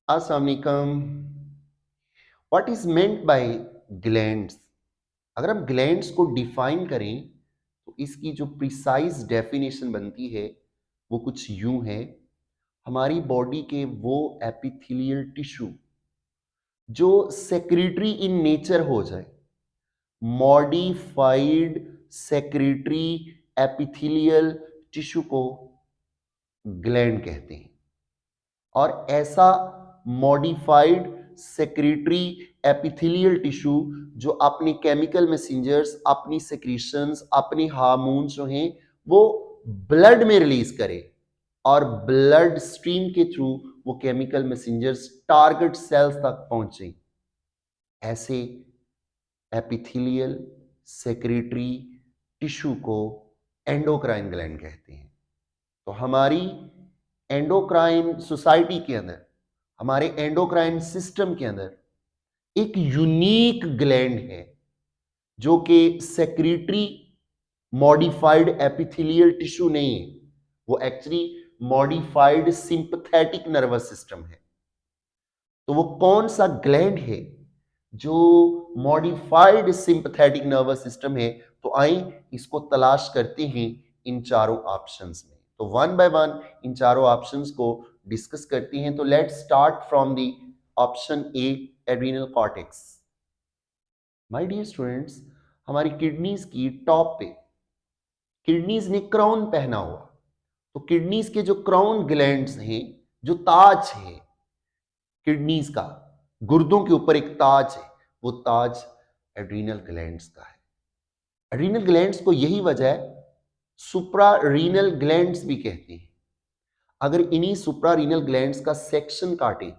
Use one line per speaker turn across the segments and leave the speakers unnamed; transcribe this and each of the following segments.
अस्सलाम वालेकुम। What is meant by glands? अगर हम ग्लैंड्स को डिफाइन करें तो इसकी जो प्रिसाइज डेफिनेशन बनती है वो कुछ यूं है। हमारी बॉडी के वो एपिथेलियल टिश्यू जो सेक्रेटरी इन नेचर हो जाए, मॉडिफाइड सेक्रेटरी एपिथेलियल टिश्यू को ग्लैंड कहते हैं। और ऐसा मॉडिफाइड सेक्रेटरी एपिथेलियल टिश्यू जो अपने केमिकल मैसेंजर्स, अपनी सेक्रीशंस, अपने हार्मोन्स जो हैं वो ब्लड में रिलीज करे और ब्लड स्ट्रीम के थ्रू वो केमिकल मैसेंजर्स टारगेट सेल्स तक पहुंचे। ऐसे एपिथेलियल सेक्रेटरी टिश्यू को एंडोक्राइन ग्लैंड कहते हैं। तो हमारी एंडोक्राइन सोसाइटी के अंदर, हमारे एंडोक्राइन सिस्टम के अंदर एक यूनिक ग्लैंड है जो कि सेक्रेटरी मॉडिफाइड एपिथेलियल टिश्यू नहीं है, वो actually modified sympathetic nervous system है। तो वो कौन सा ग्लैंड है जो मॉडिफाइड सिंपैथेटिक नर्वस सिस्टम है? तो आइए इसको तलाश करते हैं इन चारों ऑप्शंस में। तो वन बाय वन इन चारों ऑप्शंस को डिस्कस करते हैं। तो let's start from the option A, adrenal cortex. My dear students, हमारी किडनीज की टॉप पे किडनीज ने क्राउन पहना हुआ। तो किडनीज के जो क्राउन ग्लैंड्स हैं, जो ताज है किडनीज का, गुर्दों के ऊपर एक ताज है, वो ताज एड्रीनल ग्लैंड्स का है। एड्रीनल ग्लैंड्स को यही वजह है सुप्रा रीनल ग्लैंड्स भी कहते हैं। अगर इन्हीं सुप्रा रीनल ग्लैंड्स का सेक्शन काटे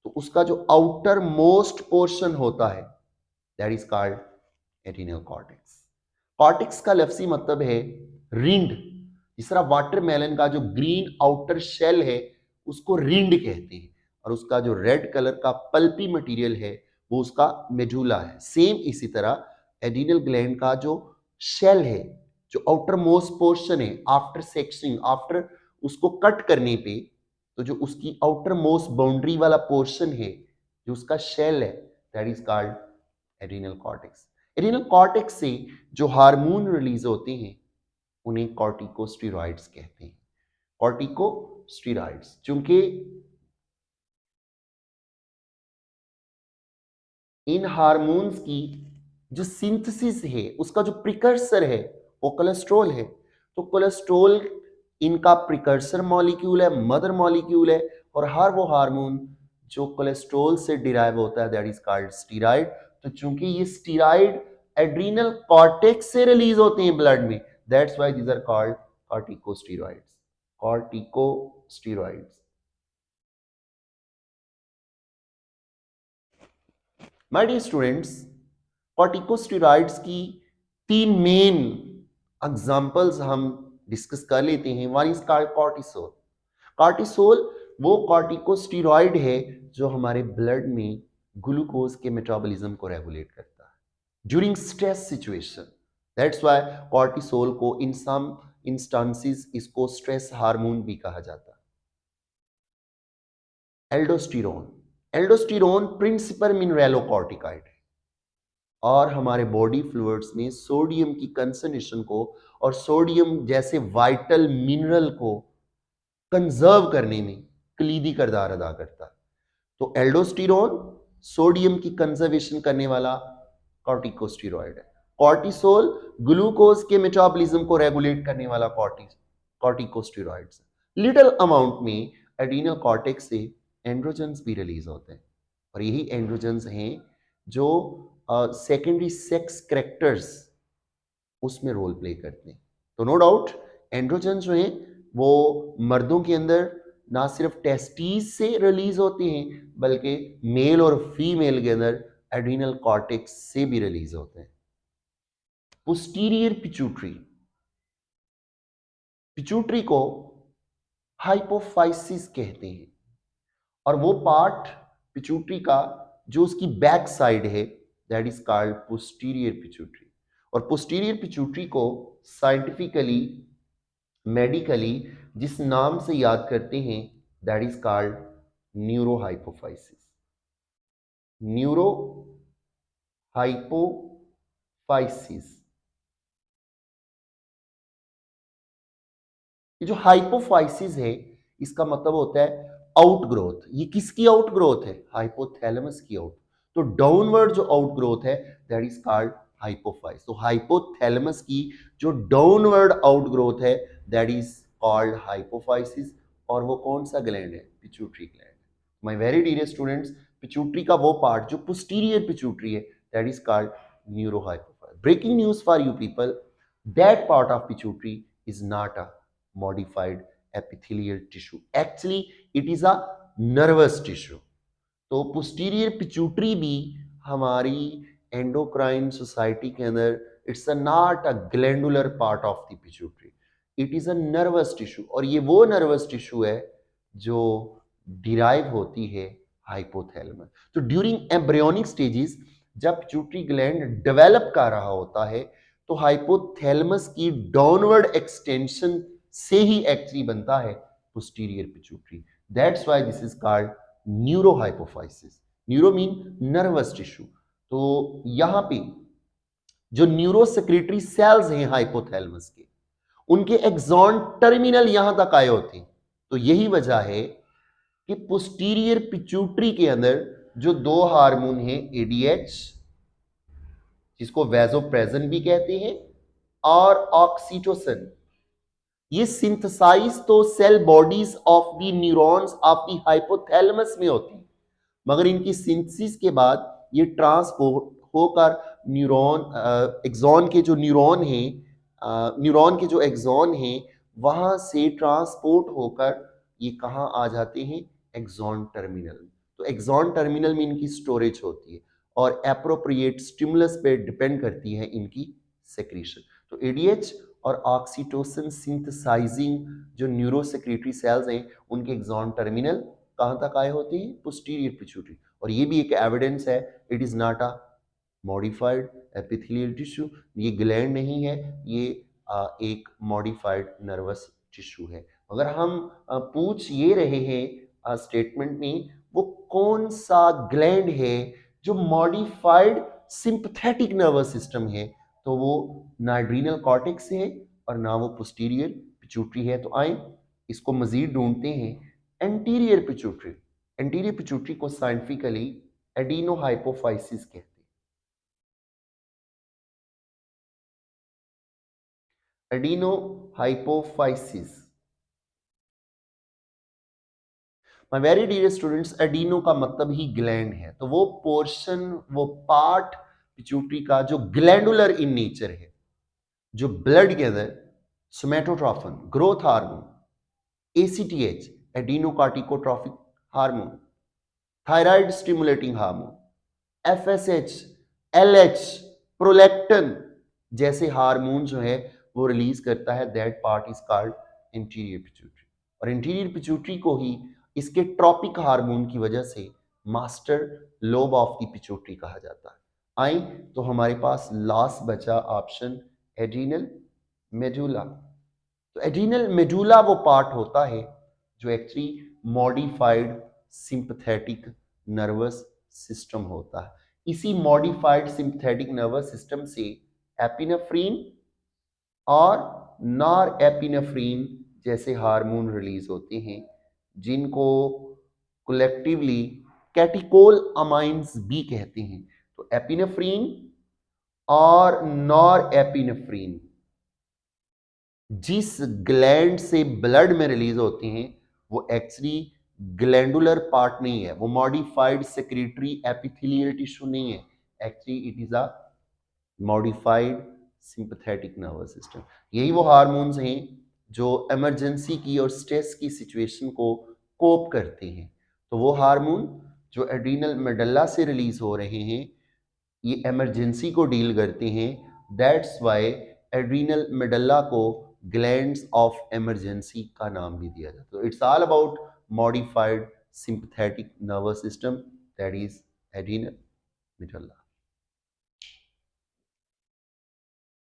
तो उसका जो आउटर मोस्ट पोर्शन होता है that is called adrenal cortex. Cortex का लफ्जी मतलब है रिंड। जिस तरह वाटरमेलन का जो ग्रीन आउटर शेल है उसको रिंड कहते हैं, और उसका जो रेड कलर का पल्पी मटेरियल है वो उसका मेडुला है। सेम इसी तरह एड्रीनल ग्लैंड का जो शेल है, जो आउटर मोस्ट पोर्शन है, आफ्टर सेक्शनिंग, आफ्टर उसको कट करने पे, तो जो उसकी आउटर मोस्ट बाउंड्री वाला पोर्शन है, जो उसका शेल है, that is called adrenal cortex. Adrenal cortex से जो हार्मोन रिलीज होते हैं उन्हें कॉर्टिकोस्टेरॉइड्स कहते हैं। कॉर्टिकोस्टेरॉइड्स, चूंकि इन हार्मोन्स की जो सिंथेसिस है, उसका जो प्रिकर्सर है वो कोलेस्ट्रॉल है। तो कोलेस्ट्रॉल इनका प्रिकर्सर मॉलिक्यूल है, मदर मॉलिक्यूल है, और हर वो हार्मोन जो कोलेस्ट्रॉल से डिराइव होता है दैट इज कॉल्ड स्टीरॉइड। तो चूंकि ये स्टीरॉइड एड्रीनल कॉर्टेक्स से रिलीज होते हैं ब्लड में, that's why these are called corticosteroids. Corticosteroids. My dear students, corticosteroids की तीन मेन एग्जांपल्स हम डिस्कस कर लेते हैं। One is called cortisol. Cortisol वो कॉर्टिकोस्टेरॉइड है जो हमारे ब्लड में ग्लूकोज के मेटाबॉलिज्म को रेगुलेट करता है during stress situation. That's why cortisol को इन सम इंस्टांसेस इसको स्ट्रेस हार्मोन भी कहा जाता है। एल्डोस्टेरोन। एल्डोस्टेरोन प्रिंसिपल मिनरेलोकॉर्टिकॉइड है और हमारे बॉडी फ्लूइड्स में सोडियम की कंसंट्रेशन को और सोडियम जैसे वाइटल मिनरल को कंजर्व करने में कलीदी किरदार अदा करता है। तो एल्डोस्टेरोन सोडियम की कंजर्वेशन करने वाला कॉर्टिकोस्टेरॉइड है। कॉर्टिसोल ग्लूकोज के मेटाबॉलिज्म को रेगुलेट करने वाला कॉर्टिकोस्टेरॉइड है। लिटिल अमाउंट में एड्रीनल कॉर्टेक्स से एंड्रोजन्स भी रिलीज होते हैं, और यही एंड्रोजन्स हैं जो सेकेंडरी सेक्स कैरेक्टर्स उसमें रोल प्ले करते हैं। तो नो डाउट एंड्रोजन जो हैं वो मर्दों के अंदर ना सिर्फ टेस्टीज से रिलीज होते हैं बल्कि मेल और फीमेल के अंदर एड्रीनल कॉर्टेक्स से भी रिलीज होते हैं। Posterior pituitary. पिट्यूटरी को हाइपोफाइसिस कहते हैं, और वो पार्ट पिट्यूटरी का जो उसकी बैक साइड है that is called posterior pituitary. और पोस्टीरियर पिट्यूटरी को साइंटिफिकली, मेडिकली जिस नाम से याद करते हैं that is called neurohypophysis. Neurohypophysis, ये जो हाइपोफाइसिस है इसका मतलब होता है आउटग्रोथ। ये किसकी आउटग्रोथ है? हाइपोथैलेमस की आउट। तो डाउनवर्ड जो आउटग्रोथ है दैट इज कॉल्ड हाइपोफाइस। तो हाइपोथैलेमस की जो डाउनवर्ड आउटग्रोथ है दैट इज कॉल्ड हाइपोफाइसिस। और वो कौन सा ग्लैंड है? Pituitary gland. My very dear students, pituitary का वो पार्ट जो पोस्टीरियर पिट्यूटरी है that is called neurohypophysis. Breaking news for you people, that part of pituitary is not a modified epithelial tissue. Actually, it is a nervous tissue. तो posterior pituitary भी हमारी endocrine society के अंदर it's a not a glandular part of the pituitary. It is a nervous tissue और ये वो nervous tissue है जो derive होती है hypothalamus. तो during embryonic stages जब pituitary gland develop कर रहा होता है तो हाइपोथैलेमस की डाउनवर्ड एक्सटेंशन से ही एक्चुअली बनता है posterior pituitary. That's why this is called neurohypophysis. Neuro mean nervous tissue. तो यहां पे जो न्यूरोसेक्रेटरी सेल्स हैं हाइपोथैलेमस के, उनके एक्सॉन टर्मिनल यहां तक आए होते हैं। तो यही वजह है कि पोस्टीरियर पिट्यूटरी के अंदर जो दो हार्मोन हैं एडीएच, जिसको वैसोप्रेसिन भी कहते हैं, और ऑक्सीटोसिन, ये सिंथेसाइज तो cell bodies of the neurons of the hypothalamus में होती है, मगर इनकी सिंथेसिस के बाद ये ट्रांसपोर्ट होकर न्यूरॉन एक्सॉन के जो न्यूरॉन हैं, न्यूरॉन के जो एक्सॉन हैं वहां से ट्रांसपोर्ट होकर ये कहाँ आ जाते हैं? Axon terminal. तो एक्सॉन टर्मिनल में इनकी स्टोरेज होती है और एप्रोप्रिएट स्टिमुलस पे डिपेंड करती है इनकी सेक्रीशन। तो एडीएच और ऑक्सीटोसिन सिंथेसाइजिंग जो न्यूरोसेक्रेटरी सेल्स हैं उनके एक्सॉन टर्मिनल कहां तक आए होते हैं? Posterior pituitary. और ये भी एक एविडेंस है it is not a modified epithelial tissue. ये ग्लैंड नहीं है, ये एक मॉडिफाइड नर्वस टिश्यू है। अगर हम पूछ ये रहे हैं स्टेटमेंट में वो कौन सा ग्लैंड है जो मॉडिफाइड सिंपैथेटिक नर्वस सिस्टम है, तो वो ना एड्रीनल कॉर्टेक्स है और ना वो पोस्टीरियर पिट्यूटरी है। तो आए इसको मजीद ढूंढते हैं। एंटीरियर पिट्यूटरी, एंटीरियर पिट्यूटरी को साइंटिफिकली एडिनोहाइपोफाइसिस कहते हैं। Adenohypophysis. My very dear students, adeno का मतलब ही ग्लैंड है। तो वो पोर्शन, वो पार्ट पिट्यूटरी का जो ग्लैंडुलर इन नेचर है, जो ब्लड के अंदर somatotropin, growth hormone, ACTH adenocorticotrophic hormone, thyroid stimulating hormone, FSH, LH, prolactin जैसे हार्मोन जो है वो रिलीज करता है। That part is called interior pituitary. और इंटीरियर पिट्यूटरी को ही इसके ट्रॉपिक हार्मोन की वजह से master lobe of the pituitary कहा जाता है। आई तो हमारे पास लास्ट बचा ऑप्शन एड्रीनल मेडुला। तो एड्रीनल मेडुला वो पार्ट होता है जो actually modified sympathetic nervous system होता है। इसी मॉडिफाइड सिंपैथेटिक नर्वस सिस्टम से एपिनेफ्रीन और नॉर एपिनेफ्रीन जैसे हार्मोन रिलीज होते हैं, जिनको कलेक्टिवली कैटिकोल अमाइंस भी कहते हैं। तो एपिनेफ्रीन और नॉर एपिनेफ्रीन जिस ग्लैंड से ब्लड में रिलीज होते हैं वो एक्चुअली ग्लैंडुलर पार्ट नहीं है, वो मॉडिफाइड सेक्रेटरी एपिथेलियल टिश्यू नहीं है। Actually it is a modified sympathetic nervous system. यही वो हार्मोन्स हैं जो इमरजेंसी की और स्ट्रेस की सिचुएशन को कोप करते हैं। तो वो हार्मोन जो एड्रीनल मेडुला से रिलीज हो रहे हैं ये इमरजेंसी को डील करते हैं। दैट्स व्हाई एड्रीनल मेडुला को ग्लैंड्स ऑफ इमरजेंसी का नाम भी दिया जाता है। It's all about modified sympathetic nervous system that is adrenal medulla.